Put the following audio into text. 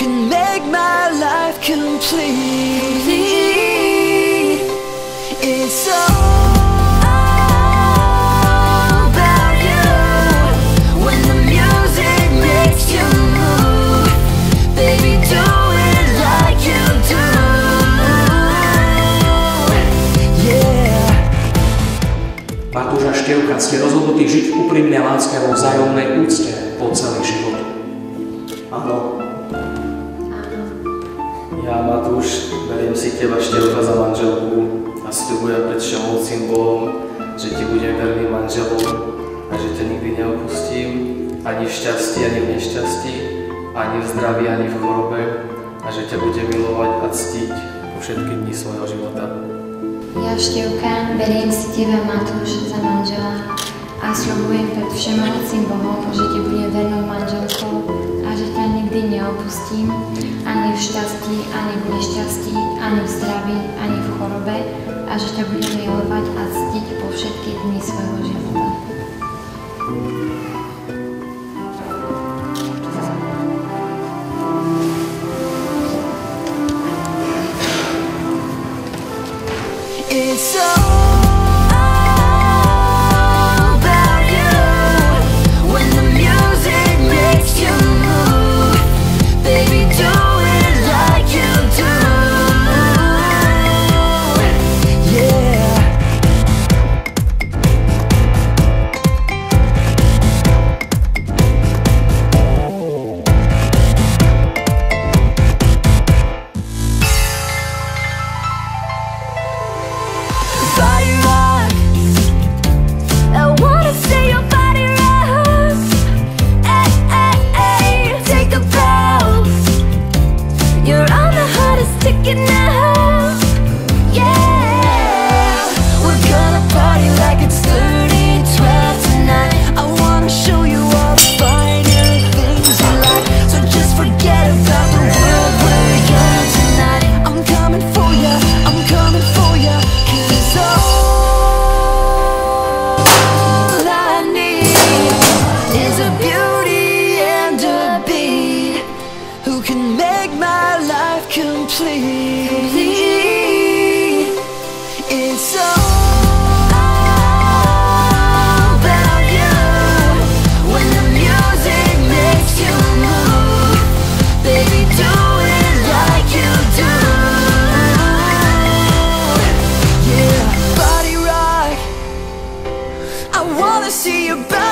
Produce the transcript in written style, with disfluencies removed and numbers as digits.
can make my life complete. It's all about you. When the music makes you move, baby, do it like you do. Yeah. Matúš a Števka, ste rozhodnutí žiť v úprimnej láske a vo vzájomnej úcte po celý život? Áno. Ja, Matúš, beriem si teba, Števka, za manželku a sľubujem pred všemovúcim Bohom, že ti budem verným manželom a že ťa nikdy neopustím, ani v šťastí, ani v nešťastí, ani v zdraví, ani v chorobe, a že ťa budem milovať a ctiť po všetky dni svojho života. Ja, Števka, beriem si teba, Matúš, za manžela a sľubujem pred všemohúcim Bohom, že ti budem vernou manželkou a že ťa nikdy neopustím, ani v šťastí, ani v nešťastí, ani v zdraví, ani v chorobe, a že ťa budem milovať a ctiť po všetky dni svojho života. It's all about you. When the music makes you move, baby, do it like you do. Yeah. Body rock, I wanna see your body rock. Ay, ay, ay, take a bow. You're on the hottest ticket now. Yeah, we're gonna party like it's 30-12 tonight. I wanna show you all the finer things you like. So just forget about the world we're young tonight. I'm coming for ya, I'm coming for ya. 'Cause all I need is a beauty and a beat who can make my life complete. It's all about you. When the music makes you move, baby, do it like you do. Yeah, body rock, I wanna see your body